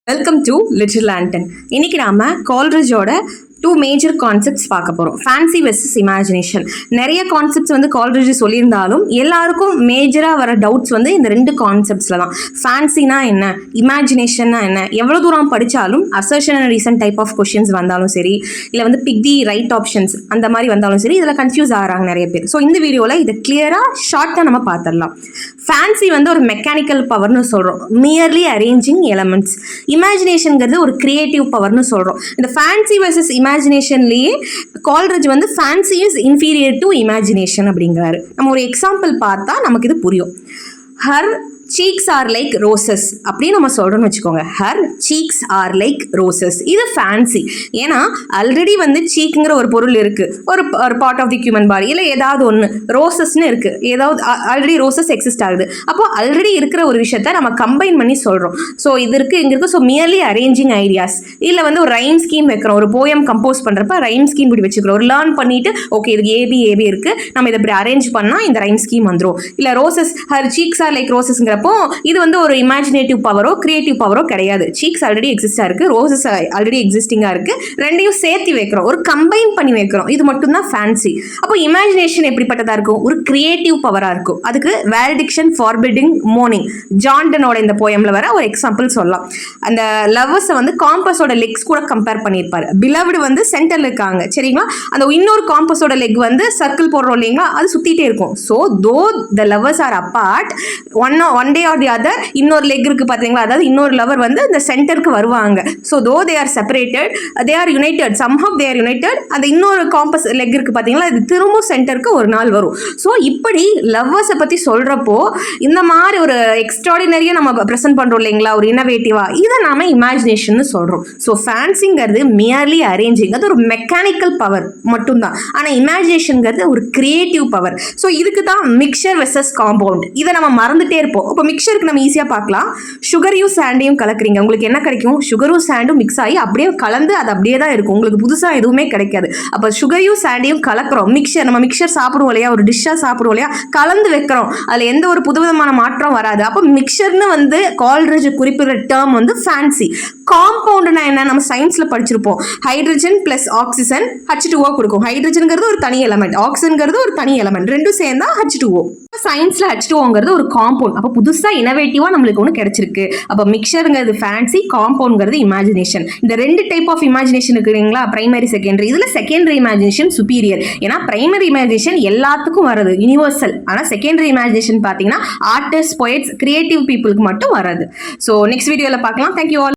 Welcome to little lantern. இன்னைக்கு நாம கால்ரிட்ஜோட 2 major concepts பார்க்க போகிறோம். Fancy versus imagination. நிறைய கான்செப்ட்ஸ் கால்ரிட்ஜ் சொல்லியிருந்தாலும் எல்லாருக்கும் மேஜராக வர டவுட்ஸ் இந்த 2 கான்செப்ட்ஸில் தான். ஃபேன்சினா என்ன, இமேஜினேஷன்னா என்ன, எவ்வளோ தூரம் படித்தாலும் assertion and reason type of questions வந்தாலும் சரி, இல்லை பிக் தி ரைட் ஆப்ஷன்ஸ் அந்த மாதிரி வந்தாலும் சரி, இதில் கன்ஃபியூஸ் ஆகிறாங்க நிறைய பேர். ஸோ இந்த வீடியோவில் இதை கிளியராக ஷார்ட்டாக நம்ம பார்த்துடலாம். ஃபேன்சி ஒரு மெக்கானிக்கல் பவர்னு சொல்கிறோம், மியர்லி அரேஞ்சிங் எலமெண்ட்ஸ். இமேஜினேஷன்கிறது ஒரு கிரியேட்டிவ் பவர்னு சொல்கிறோம். இந்த ஃபேன்சி வெர்சஸ் இமேஜினேஷன்லேயே Coleridge fancy is inferior to imagination அப்படிங்கிறாரு. நம்ம ஒரு எக்ஸாம்பிள் பார்த்தா நமக்கு இது புரியும். Her cheeks are like roses அப்படின்னு நம்ம சொல்கிறோன்னு வச்சுக்கோங்க. Her cheeks are like roses. இது ஃபேன்சி. ஏன்னா ஆல்ரெடி சீக்குங்கிற ஒரு பொருள் இருக்குது, ஒரு part of the human body, இல்லை ஏதாவது ஒன்று ரோசஸ்ன்னு இருக்குது, ஏதாவது ஆல்ரெடி ரோசஸ் எக்ஸிஸ்ட் ஆகுது. அப்போ ஆல்ரெடி இருக்கிற ஒரு விஷயத்த நம்ம கம்பைன் பண்ணி சொல்கிறோம். ஸோ இது இருக்குது, இங்கே இருக்குது. So merely arranging ideas. இல்லை ஒரு ரைம் ஸ்கீம் வைக்கிறோம், ஒரு போயம் கம்போஸ் பண்ணுறப்ப ரைம் ஸ்கீம் இப்படி வச்சுக்கிறோம். ஒரு லேர்ன் பண்ணிட்டு ஓகே இதுக்கு ஏபி இருக்குது, நம்ம இதை இப்படி அரேஞ்ச் பண்ணால் இந்த ரைம் ஸ்கீம் வந்துடும். இல்லை roses her cheeks are like ரோசஸ்ங்கிற இது ஒரு இமேஜினேட்டிவ் பவரோ கிரியேட்டிவ் பவரோ கிடையாது. சீக்ஸ் ஆல்ரெடி எக்ஸிஸ்டா இருக்கு, ரோசஸ் ஆல்ரெடி எக்ஸிஸ்டிங்கா இருக்கு, ரெண்டையும் சேர்த்து வைக்கிறோம், ஒரு கம்பைன் பண்ணி வைக்கிறோம். இது மட்டும் தான் ஃபேன்சி. அப்போ இமேஜினேஷன் எப்படிப்பட்டதா இருக்கும்? ஒரு கிரியேட்டிவ் பவரா இருக்கும். அதுக்கு வேலடிக்ஷன் ஃபார்பிடிங் மோர்னிங் ஜான்டனோட இந்த போயம்ல வர ஒரு எக்ஸாம்பிள் சொல்லலாம். அந்த லவ்வர்ஸை காம்பஸோட லெக்ஸ் கூட கம்பேர் பண்ணியிருப்பாரு. பிலவ்டு சென்டர்ல இருக்காங்க சரிங்களா, அந்த இன்னொரு காம்பஸோட லெக் சர்க்கிள் போடுறோம் இல்லைங்களா, அது சுத்திட்டே இருக்கும். So though the lovers are apart, one day or the other இன்னொரு லெக் இருக்கு பாத்தீங்களா, அதாவது இன்னொரு லவர் இந்த சென்டருக்கு வருவாங்க. ஸோ தோ they are separated, they are United, somehow they are United. அந்த இன்னொரு காம்பஸ் லெக் இருக்கு பாத்தீங்களா, இது திரும்ப சென்டருக்கு ஒரு நாள் வரும். ஸோ இப்படி லவ்வர்ஸை பத்தி சொல்றப்போ இந்த மாதிரி ஒரு எக்ஸ்ட்ராடினரியா நம்ம ப்ரெசென்ட் பண்றோம் இல்லைங்களா, ஒரு இன்னோவேட்டிவா, இதை நாம இமேஜினேஷன் சொல்றோம். ஸோ ஃபேன்சிங்கிறது மியர்லி அரேஞ்சிங், அது ஒரு மெக்கானிக்கல் பவர் மட்டும்தான். ஆனால் இமேஜினேஷன்கிறது ஒரு கிரியேட்டிவ் பவர். ஸோ இதுக்கு தான் மிக்சர் வெர்சஸ் காம்பவுண்ட். இதை நம்ம மறந்துட்டே இருப்போம். இப்போ மிக்சருக்கு நம்ம ஈஸியாக பார்க்கலாம். சுகரையும் சாண்டையும் கலக்குறீங்க, உங்களுக்கு என்ன கிடைக்கும்? சுகரும் சாண்டும் மிக்ஸ் ஆகி அப்படியே கலந்து அது அப்படியே தான் இருக்கும், உங்களுக்கு புதுசாக எதுவுமே கிடைக்காது. அப்போ சுகரையும் சாண்டையும் கலக்கிறோம். மிக்சர், நம்ம மிக்சர் சாப்பிடுவோம் இல்லையா, ஒரு டிஷ்ஷாக சாப்பிடுவோம் இல்லையா, கலந்து வைக்கிறோம், அதில் எந்த ஒரு புதுவிதமான மாற்றம் வராது. அப்போ மிக்சர்னு கால்ரிட்ஜ் குறிப்பிட்ட டேர்ம் ஃபேன்சி. காம்பவுண்ட்னா என்ன, நம்ம சயின்ஸில் படிச்சிருப்போம். ஹைட்ரஜன் பிளஸ் ஆக்சிஜன் H2O கொடுக்கும். ஹைட்ரஜன்கிறது ஒரு தனி எலமெண்ட், ஆக்சிஜன்கிறது ஒரு தனி எலமெண்ட், ரெண்டும் சேர்ந்தா H2O. சயின்ஸ்ல H2Oங்கிறது ஒரு காம்பவுண்ட். அப்போ புதுசா இனோவேட்டிவா நம்மளுக்கு ஒன்று கிடைச்சிருக்கு. அப்போ மிக்சருங்கிறது ஃபேன்சி, காம்பவுண்ட்ங்கிறது இமேஜினேஷன். இந்த 2 டைப் ஆஃப் இமேஜினேஷன் இருக்குங்களா, பிரைமரி செகண்டரி. இதுல செகண்டரி இமேஜினேஷன் சுப்பீரியர். ஏன்னா பிரைமரி இமேஜினேஷன் எல்லாத்துக்கும் வர்றது, யூனிவர்சல். ஆனால் செகண்டரி இமேஜினேஷன் பார்த்தீங்கன்னா ஆர்டிஸ்ட், போயட்ஸ், கிரியேட்டிவ் பீப்புளுக்கு மட்டும் வராது. ஸோ நெக்ஸ்ட் வீடியோவில் பார்க்கலாம். Thank you all.